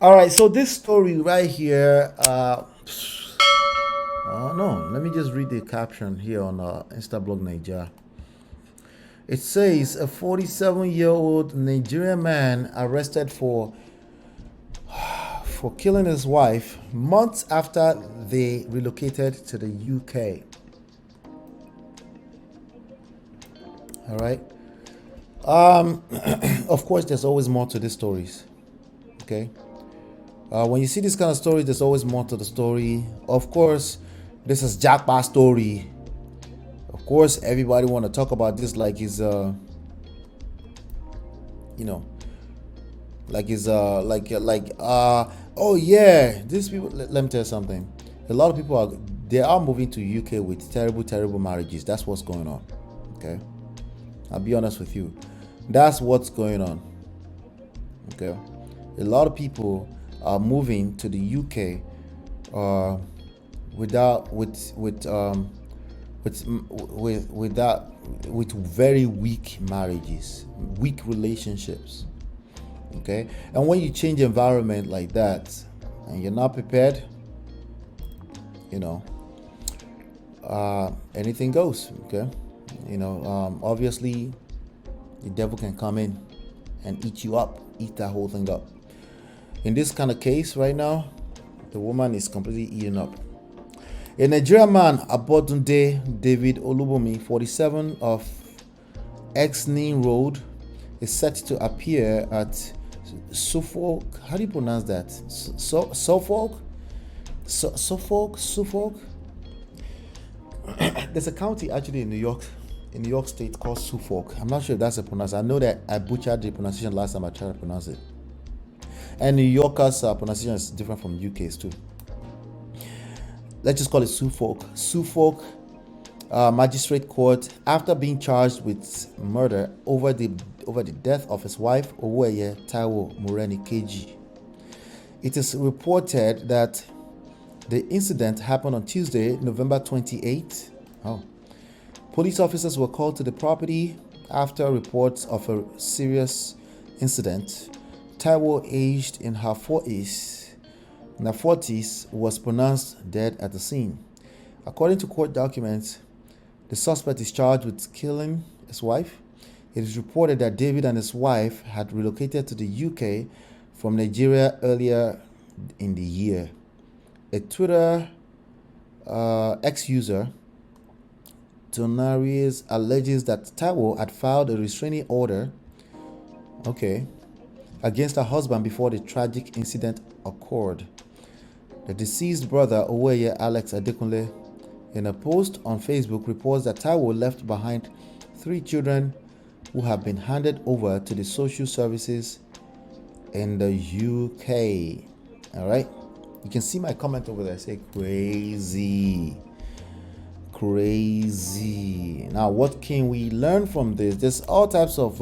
All right, so this story right here. Oh no, let me just read the caption here on Instablog Naija. It says a 47-year-old Nigerian man arrested for killing his wife months after they relocated to the UK. All right. Of course, there's always more to these stories. Okay. When you see this kind of story, there's always more to the story. Of course, this is Jackpot story. Of course, everybody want to talk about this like it's you know, oh yeah, these people. Let me tell you something. A lot of people are moving to UK with terrible marriages. That's what's going on. Okay, I'll be honest with you. That's what's going on. Okay, a lot of people are moving to the UK uh, without with very weak marriages, weak relationships. Okay, and when you change environment like that and you're not prepared, you know, anything goes. Okay, obviously the devil can come in and eat you up, eat that whole thing up. In this kind of case right now, the woman is completely eaten up. A Nigerian man, Abodunde David Olubunmi, 47, of Exning Road, is set to appear at Suffolk. How do you pronounce that? Suffolk? Suffolk? There's a county actually in New York State called Suffolk. I'm not sure if that's a pronunciation. I know that I butchered the pronunciation last time I tried to pronounce it. And New Yorkers' pronunciation is different from UK's too. Let's just call it Suffolk. Suffolk Magistrate Court, after being charged with murder over the death of his wife, Oweye Taiwo Moreni KG. It is reported that the incident happened on Tuesday, November 28th. Oh. Police officers were called to the property after reports of a serious incident. Taiwo, aged in her 40s, was pronounced dead at the scene. According to court documents, the suspect is charged with killing his wife. It is reported that David and his wife had relocated to the UK from Nigeria earlier in the year. A Twitter ex-user, Tonaries, alleges that Taiwo had filed a restraining order against her husband before the tragic incident occurred. The deceased brother, Oweye Alex Adekunle, in a post on Facebook, reports that Taiwo left behind 3 children who have been handed over to the social services in the UK. All right. You can see my comment over there. Say crazy. Now, what can we learn from this? There's all types of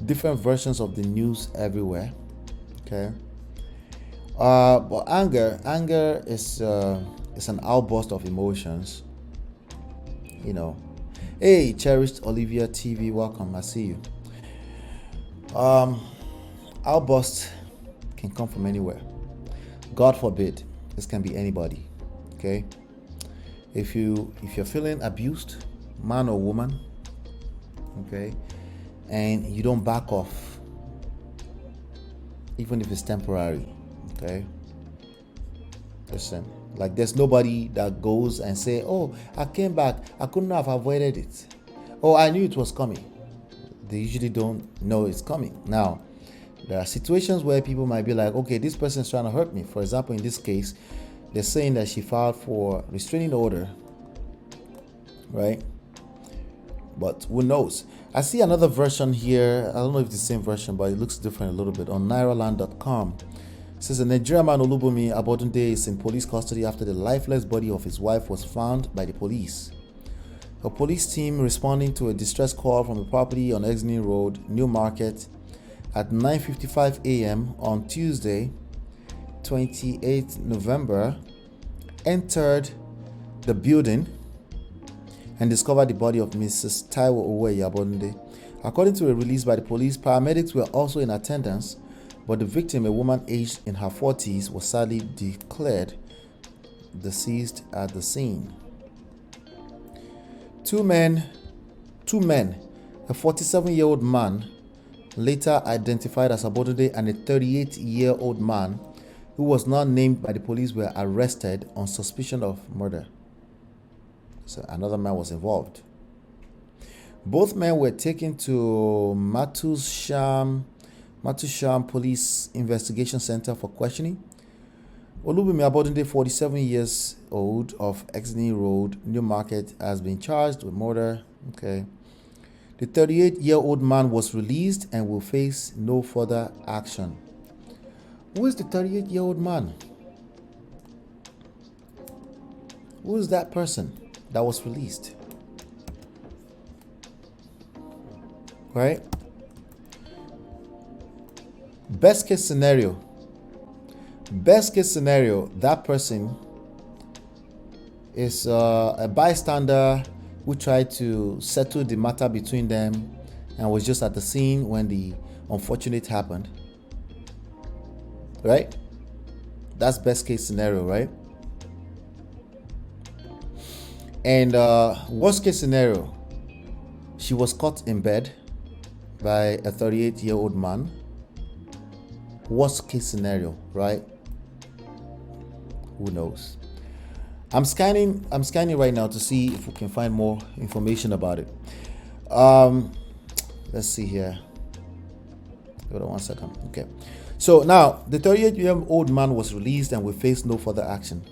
different versions of the news everywhere. Okay. But anger is an outburst of emotions. Hey, cherished Olivia TV, welcome. I see you. Outbursts can come from anywhere. God forbid, this can be anybody. Okay. If you're feeling abused, man or woman, okay, and you don't back off, even if it's temporary, okay. Listen, like there's nobody that goes and say, "Oh, I came back, I couldn't have avoided it. Oh, I knew it was coming." They usually don't know it's coming. Now, there are situations where people might be like, "Okay, this person is trying to hurt me." For example, in this case, they're saying that she filed for restraining order, right? But who knows? I see another version here. I don't know if it's the same version, but it looks different a little bit on nairaland.com. It says a Nigerian man, Olubunmi Abodunde, is in police custody after the lifeless body of his wife was found by the police. A police team responding to a distress call from a property on Exning Road, New Market, at 9:55 a.m. on Tuesday, 28th November, entered the building and discovered the body of Mrs. Taiwo Oweye Abodunde. According to a release by the police, paramedics were also in attendance but the victim, a woman aged in her 40s, was sadly declared deceased at the scene. Two men, a 47-year-old man, later identified as Abodunde, and a 38-year-old man who was not named by the police, were arrested on suspicion of murder. So another man was involved. Both men were taken to Matusham Police Investigation Center for questioning. Olubunmi Abodunde, 47 years old, of Exney Road, Newmarket, has been charged with murder. Okay. The 38-year-old man was released and will face no further action. Who is the 38-year-old man? Who is that person that was released? Right? Best case scenario, that person is a bystander who tried to settle the matter between them and was just at the scene when the unfortunate happened. Right? That's best case scenario, right? And worst case scenario, she was caught in bed by a 38-year-old man. Worst case scenario, right? Who knows? I'm scanning right now to see if we can find more information about it. Let's see here. Hold on 1 second. Okay. So now the 38-year-old man was released and will face no further action.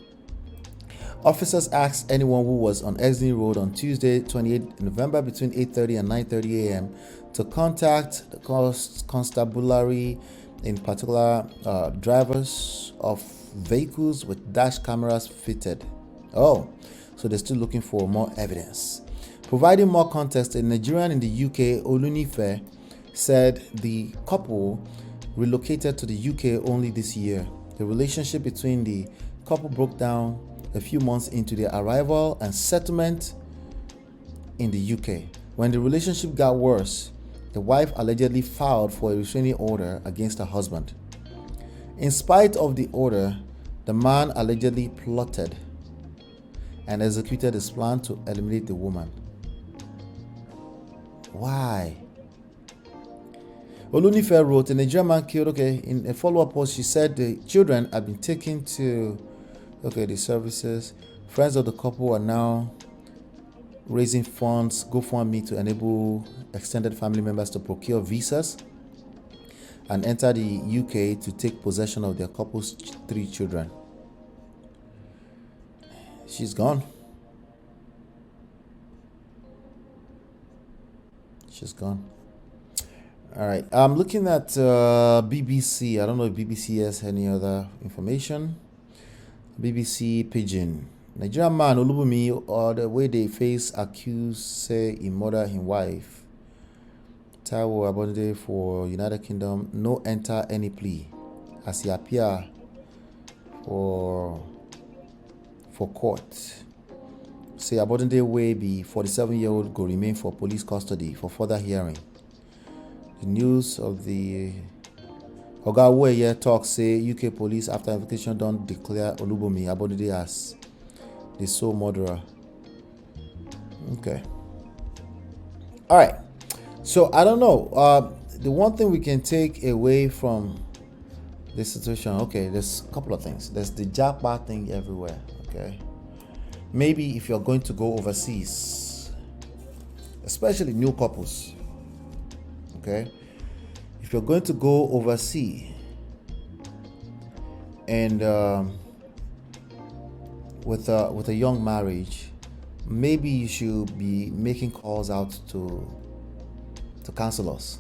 Officers asked anyone who was on Exney Road on Tuesday, 28 November, between 8:30 and 9:30 a.m. to contact the constabulary, in particular drivers of vehicles with dash cameras fitted. Oh, so they're still looking for more evidence. Providing more context, a Nigerian in the UK, Olubunmi, said the couple relocated to the UK only this year. The relationship between the couple broke down a few months into their arrival and settlement in the UK. When the relationship got worse, the wife allegedly filed for a restraining order against her husband. In spite of the order, the man allegedly plotted and executed his plan to eliminate the woman. Why? Olubunmi wrote, a Nigerian man killed. Okay, in a follow-up post, she said the children have been taken to the services. Friends of the couple are now raising funds, GoFundMe, to enable extended family members to procure visas and enter the UK to take possession of their couple's 3 children. She's gone. She's gone. All right. I'm looking at BBC. I don't know if BBC has any other information. BBC Pidgin. Nigerian man Olubunmi, or the way they face accused say he murdered his wife. Taiwo Abodunde for United Kingdom no enter any plea as he appear for court. Say Abodunde wey be 47-year-old go remain for police custody for further hearing. The news of the Oga Weye talk say UK police after investigation don't declare Olubunmi Abodunde as the sole murderer. Okay. All right. So I don't know. The one thing we can take away from this situation, okay, there's a couple of things. There's the jackpot thing everywhere. Okay. Maybe if you're going to go overseas, especially new couples, okay, if you're going to go overseas and with a young marriage, maybe you should be making calls out to counselors.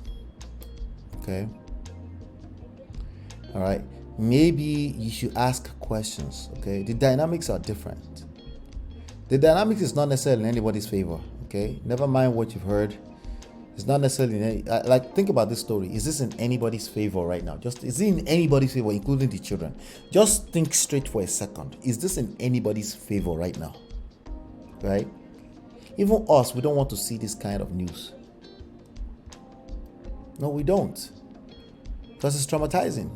Okay. All right. Maybe you should ask questions. Okay. The dynamics are different. The dynamics is not necessarily in anybody's favor. Okay. Never mind what you've heard. It's not necessarily in any, like, think about this story. Is this in anybody's favor right now? Is it in anybody's favor, including the children? Just think straight for a second. Is this in anybody's favor right now? Right? Even us, we don't want to see this kind of news. No, we don't. because it's traumatizing,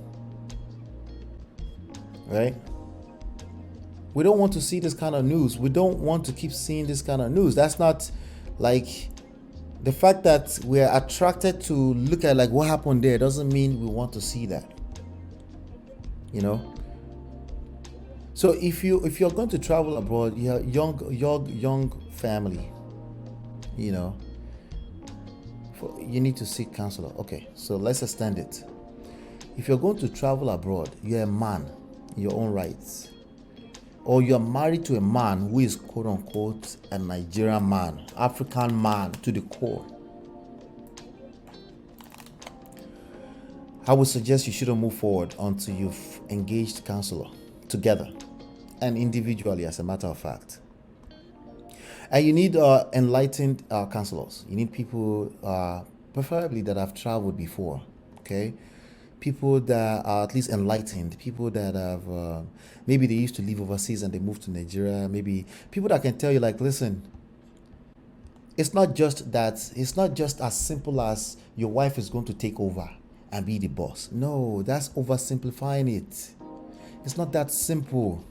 right? We don't want to see this kind of news. We don't want to keep seeing this kind of news. That's not like the fact that we're attracted to look at like what happened there doesn't mean we want to see that. You know. So if you're going to travel abroad, you have young family, you know, you need to seek counselor. Okay, so let's extend it. If you're going to travel abroad, you're a man in your own rights, or you're married to a man who is quote unquote a Nigerian man, African man to the core, I would suggest you shouldn't move forward until you've engaged counselor together and individually, as a matter of fact. And you need enlightened counselors. You need people, preferably that have traveled before, okay? People that are at least enlightened, people that have, maybe they used to live overseas and they moved to Nigeria, maybe people that can tell you like, listen, it's not just as simple as your wife is going to take over and be the boss. No, that's oversimplifying it. It's not that simple.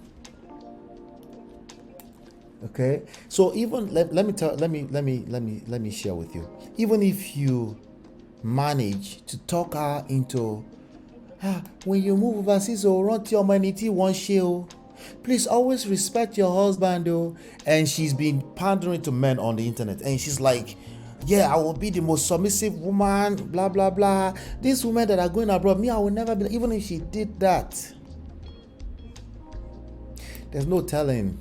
Okay, so even let me share with you. Even if you manage to talk her into, when you move overseas, run to your humanity one shield. Please always respect your husband, though. And she's been pandering to men on the internet, and she's like, yeah, I will be the most submissive woman, blah blah blah. These women that are going abroad, me, I will never be. Even if she did that, there's no telling.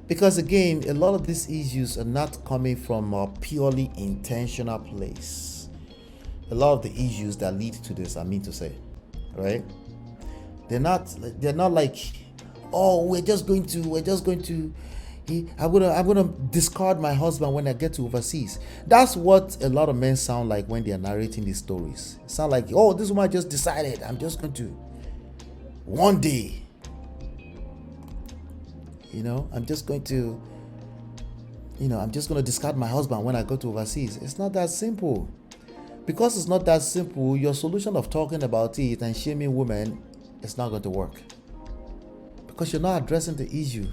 Because again, a lot of these issues are not coming from a purely intentional place. A lot of the issues that lead to this, I mean to say, right? They're not like, oh, I'm gonna discard my husband when I get to overseas. That's what a lot of men sound like when they are narrating these stories. It sounds like, oh, this woman just decided I'm just going to one day, I'm just going to discard my husband when I go to overseas. It's not that simple. Because it's not that simple, your solution of talking about it and shaming women is not going to work. Because you're not addressing the issue.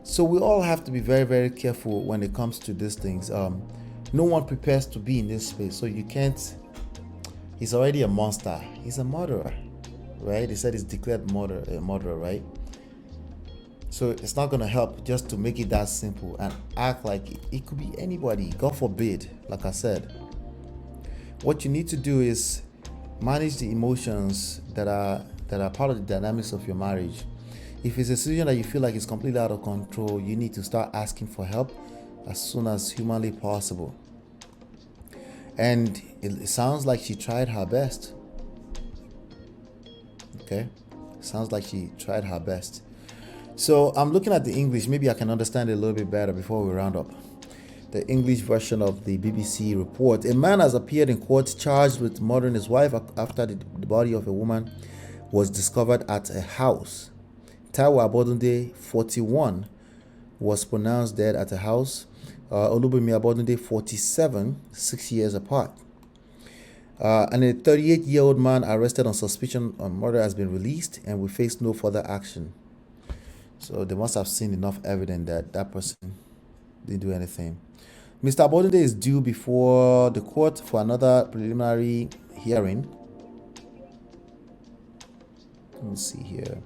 So we all have to be very, very careful when it comes to these things. No one prepares to be in this space, so you can't. He's already a monster. He's a murderer, right? They said he's declared a murderer, right? So it's not going to help just to make it that simple and act like it could be anybody. God forbid, like I said. What you need to do is manage the emotions that are part of the dynamics of your marriage. If it's a situation that you feel like it's completely out of control, you need to start asking for help as soon as humanly possible. And it sounds like she tried her best. Okay? Sounds like she tried her best. So I'm looking at the English. Maybe I can understand it a little bit better before we round up. The English version of the BBC report. A man has appeared in court charged with murdering his wife after the body of a woman was discovered at a house. Taiwo Abodunde, 41, was pronounced dead at a house. Olubunmi Abodunde, 47, 6 years apart. And a 38-year-old man arrested on suspicion of murder has been released and will face no further action. So they must have seen enough evidence that person didn't do anything. Mr. Abodunde is due before the court for another preliminary hearing. Let me see here.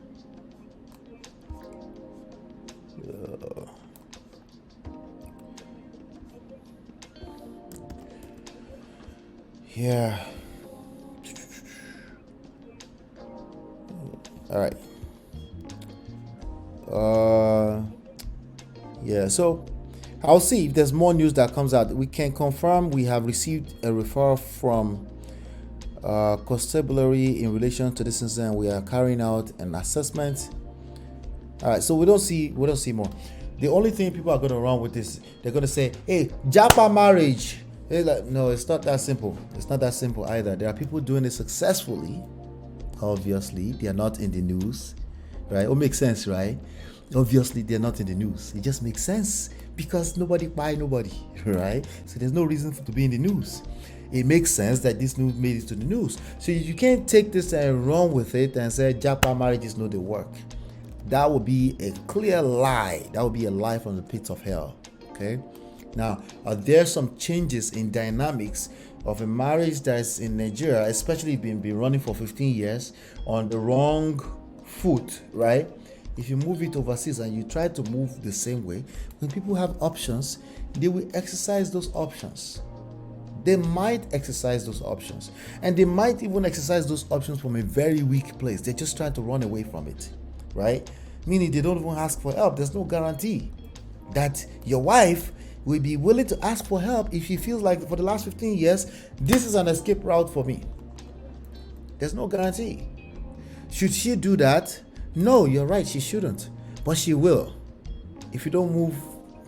Yeah. All right. Yeah, so I'll see if there's more news that comes out. We can confirm we have received a referral from constabulary in relation to this incident. We are carrying out an assessment. All right, so we don't see more. The only thing people are going to run with this, they're going to say, hey, Japa marriage. Like, no, it's not that simple. It's not that simple either. There are people doing it successfully. Obviously, they are not in the news, right? It makes sense, right? Obviously, they're not in the news. It just makes sense Because nobody buy nobody, right? So there's no reason to be in the news. It makes sense that this news made it to the news. So you can't take this and run with it and say Japa marriages know they work. That would be a clear lie. That would be a lie from the pits of hell. Okay. Now, are there some changes in dynamics of a marriage that's in Nigeria, especially been running for 15 years on the wrong foot, right? If you move it overseas and you try to move the same way, when people have options, they will exercise those options. They might exercise those options. And they might even exercise those options from a very weak place. They're just trying to run away from it, right? Meaning they don't even ask for help. There's no guarantee that your wife will be willing to ask for help if she feels like for the last 15 years, this is an escape route for me. There's no guarantee. Should she do that? No, you're right, she shouldn't. But she will. If you don't move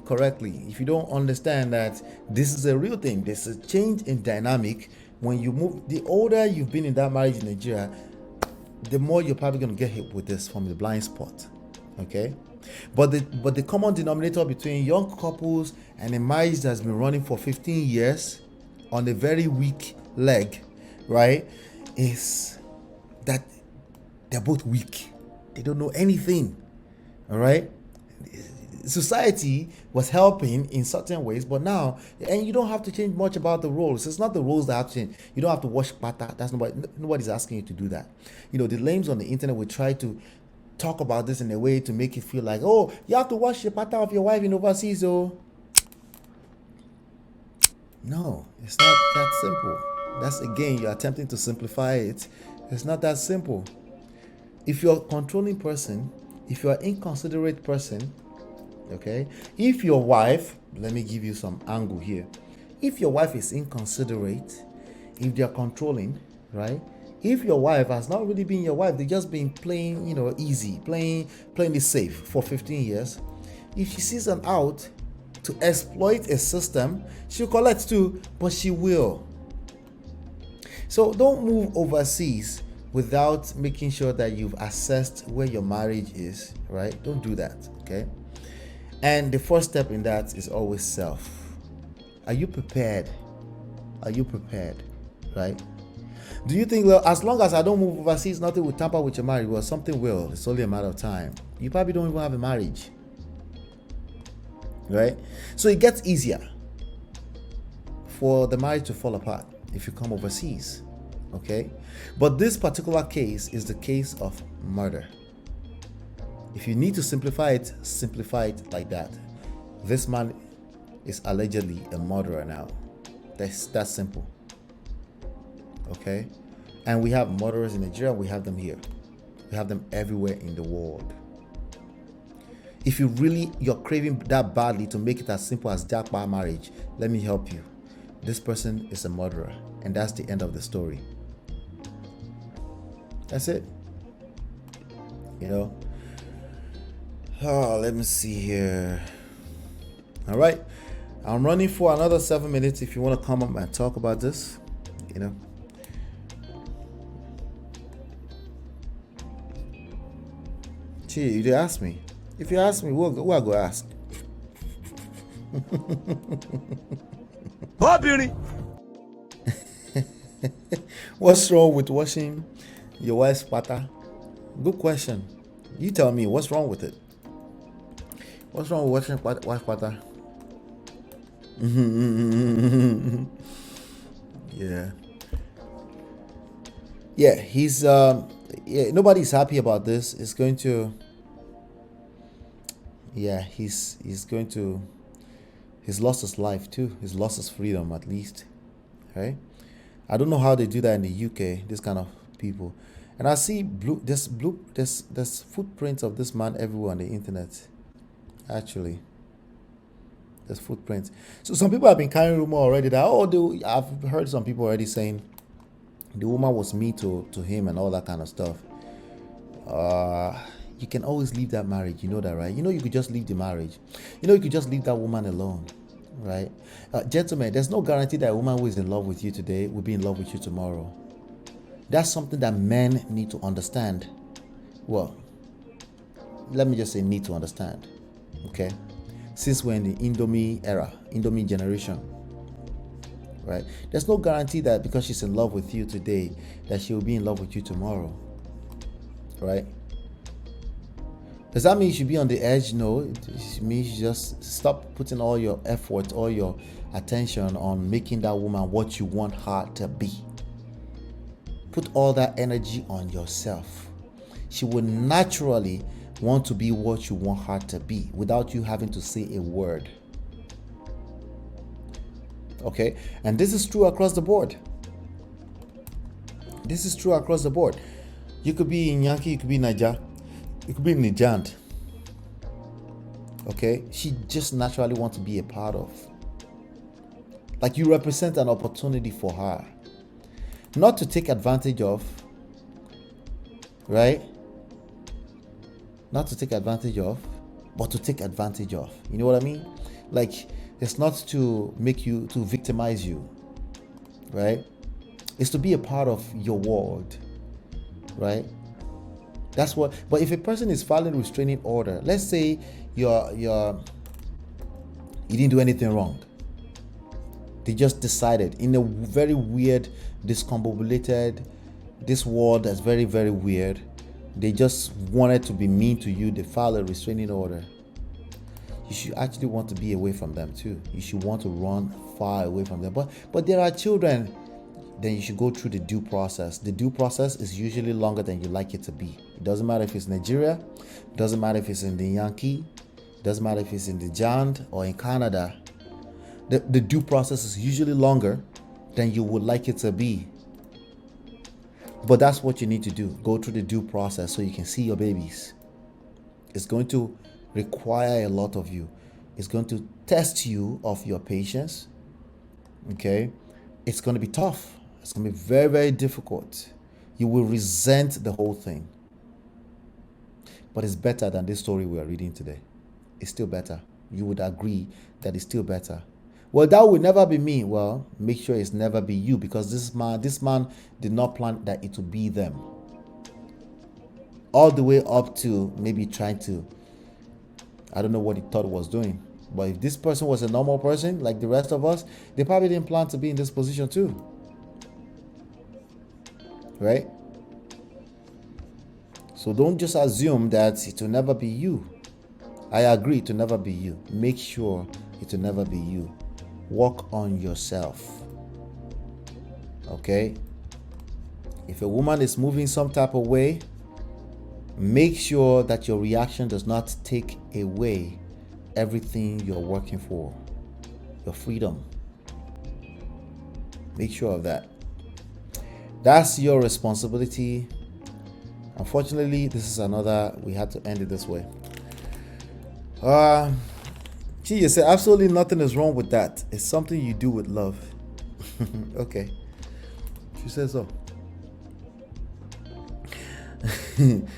correctly, if you don't understand that this is a real thing, there's a change in dynamic when you move. The older you've been in that marriage in Nigeria, the more you're probably going to get hit with this from the blind spot. Okay? But the common denominator between young couples and a marriage that's been running for 15 years on a very weak leg, right, is that they're both weak. They don't know anything. All right? Society was helping in certain ways, but now, and you don't have to change much about the roles. It's not the roles that have to change. You don't have to wash pata. That's nobody's asking you to do that. You know, the lames on the internet will try to talk about this in a way to make it feel like, oh, you have to wash the pata of your wife in overseas. Oh, no, it's not that simple. That's, again, you're attempting to simplify it. It's not that simple. If you're a controlling person, if you're an inconsiderate person, okay, if your wife, let me give you some angle here. If your wife is inconsiderate, if they're controlling, right? If your wife has not really been your wife, they've just been playing, easy, playing it safe for 15 years. If she sees an out to exploit a system, she'll collect too, but she will. So don't move overseas without making sure that you've assessed where your marriage is, right? Don't do that, okay? And the first step in that is always self. Are you prepared? Are you prepared, right? Do you think, well, as long as I don't move overseas, nothing will tamper with your marriage? Well, something will. It's only a matter of time. You probably don't even have a marriage, right? So it gets easier for the marriage to fall apart if you come overseas, okay? But this particular case is the case of murder. If you need to simplify it like that. This man is allegedly a murderer now. That's simple. Okay? And we have murderers in Nigeria, we have them here. We have them everywhere in the world. If you're craving that badly to make it as simple as Japa marriage, let me help you. This person is a murderer, and that's the end of the story. That's it. Oh, let me see here. All right. I'm running for another 7 minutes if you want to come up and talk about this, Gee, you did ask me. If you ask me, who I go ask? What's wrong with washing your wife's pata? Good question. You tell me, what's wrong with it? What's wrong with washing wife's pata? Yeah, he's nobody's happy about this. It's going to he's lost his life too. He's lost his freedom, at least, right? I don't know how they do that in the UK, this kind of people. And I see there's footprints of this man everywhere on the internet. Actually, there's footprints. So some people have been carrying rumor already that I've heard some people already saying the woman was mean to him and all that kind of stuff. You can always leave that marriage, you know that, right? You could just leave the marriage. You could just leave that woman alone, right? Gentlemen, there's no guarantee that a woman who is in love with you today will be in love with you tomorrow. That's something that men need to understand. Well, let me just say need to understand, okay? since we're in the Indomie era, Indomie generation, right? There's no guarantee that because she's in love with you today, that she will be in love with you tomorrow, right? Does that mean you should be on the edge? No, it means you just stop putting all your effort, all your attention on making that woman what you want her to be. Put all that energy on yourself. She will naturally want to be what you want her to be without you having to say a word. Okay? And this is true across the board. This is true across the board. You could be in Yankee, you could be in Naija, you could be in Nijant. Okay? She just naturally wants to be a part of. Like you represent an opportunity for her. Not to take advantage of, right? Not to take advantage of, but to take advantage of. You know what I mean? Like, it's not to make you, to victimize you, right? It's to be a part of your world, right? That's what. But if a person is filing restraining order, let's say you didn't do anything wrong. They just decided in a very weird, discombobulated, this world that's very, very weird. They just wanted to be mean to you. They filed a restraining order. You should actually want to be away from them too. You should want to run far away from them. But there are children. Then you should go through the due process. The due process is usually longer than you like it to be. It doesn't matter if it's Nigeria. It doesn't matter if it's in the Yankee. It doesn't matter if it's in the Jand or in Canada. The due process is usually longer than you would like it to be. But that's what you need to do. Go through the due process so you can see your babies. It's going to require a lot of you. It's going to test you of your patience. Okay? It's going to be tough. It's going to be very, very difficult. You will resent the whole thing. But it's better than this story we are reading today. It's still better. You would agree that it's still better. Well, that will never be me. Well, make sure it's never be you, because this man did not plan that it would be them. All the way up to maybe trying to, I don't know what he thought he was doing. But if this person was a normal person like the rest of us, they probably didn't plan to be in this position too. Right? So don't just assume that it will never be you. I agree, it will never be you. Make sure it will never be you. Work on yourself. Okay? If a woman is moving some type of way, make sure that your reaction does not take away everything you're working for. Your freedom. Make sure of that. That's your responsibility. Unfortunately, this is another, we had to end it this way. You said absolutely nothing is wrong with that. It's something you do with love. Okay. She says so.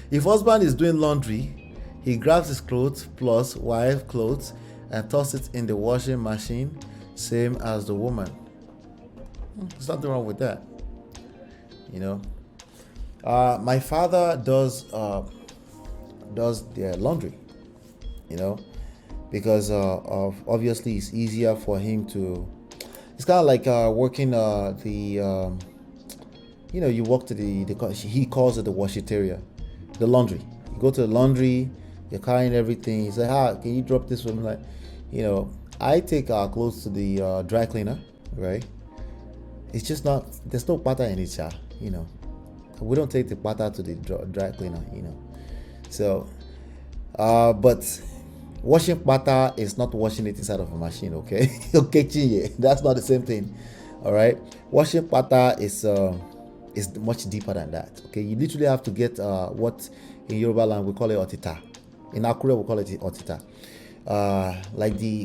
If husband is doing laundry, he grabs his clothes plus wife clothes and tosses it in the washing machine, same as the woman. There's nothing wrong with that. You know. My father does their laundry. You know. Because of obviously it's easier for him to. It's kind of like working you walk to he calls it the washiteria, the laundry. You go to the laundry, you're carrying everything. He said, can you drop this for me? Like, I take our clothes to the dry cleaner, right? It's just not. There's no butter in it, We don't take the butter to the dry cleaner, So, but. Washing butter is not washing it inside of a machine, okay? Okay, that's not the same thing. All right. Washing butter is much deeper than that. Okay, you literally have to get what in Yoruba land we call it otita. In Akure we call it otita.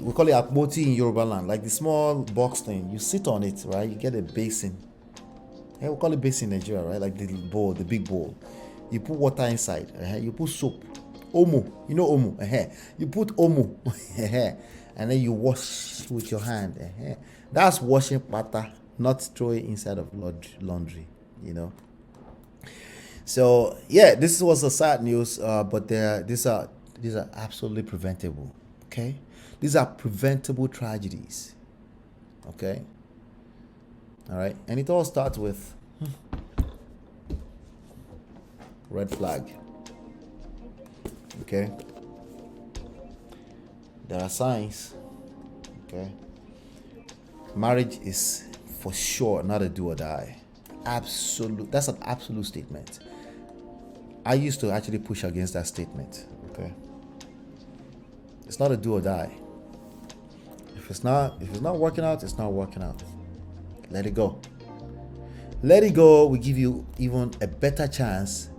We call it akmoti in Yoruba land, like the small box thing. You sit on it, right? You get a basin. Yeah, we call it basin in Nigeria, right? Like the bowl, the big bowl. You put water inside. You put soap. Omo, omo. You put omo, and then you wash with your hand. That's washing butter, not throwing inside of laundry. So yeah, this was a sad news, but these are absolutely preventable. Okay, These are preventable tragedies. Okay? All right? And it all starts with red flag. Okay? There are signs. Okay? Marriage is for sure not a do or die. Absolute. That's an absolute statement. I used to actually push against that statement. Okay? It's not a do or die. If it's not working out, it's not working out. Let it go. Let it go will give you even a better chance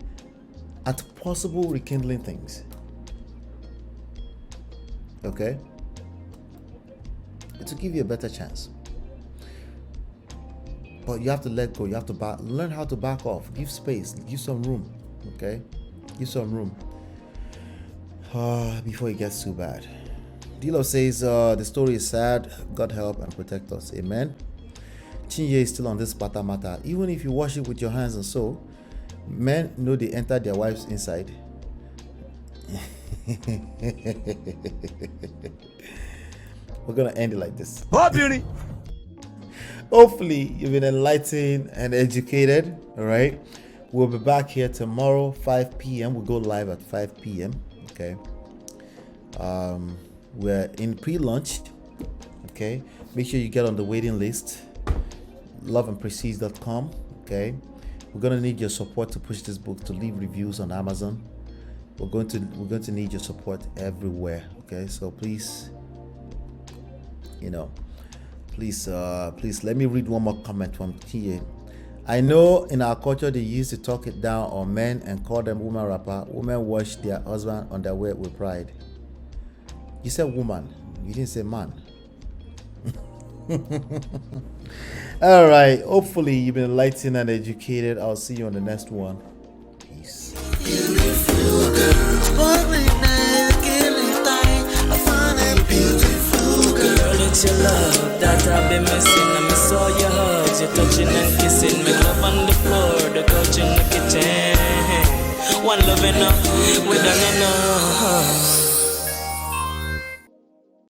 at possible rekindling things. Okay? It will give you a better chance. But you have to let go. You have to learn how to back off. Give space. Give some room. Okay? Give some room. Before it gets too bad. Dilo says, the story is sad. God help and protect us. Amen. Chinye is still on this matter. Even if you wash it with your hands and so, men know they enter their wives inside. We're going to end it like this. Oh, beauty. Hopefully, you've been enlightened and educated. All right. We'll be back here tomorrow, 5 p.m. We'll go live at 5 p.m. Okay. We're in pre-launch. Okay. Make sure you get on the waiting list. loveandprestige.com. Okay. We're gonna need your support to push this book, to leave reviews on Amazon. We're going to need your support everywhere. Okay. So please, please let me read one more comment from TA. I know in our culture they used to talk it down on men and call them woman rapper. Women wash their husband underwear with pride. You said woman, you didn't say man. All right, hopefully you've been enlightened and educated. I'll see you on the next one. Peace. Beautiful girl, it's your love that I've been missing. I miss all your hugs, your touching and kissing. Make love on the floor, the couch in the kitchen. One love enough, we done enough.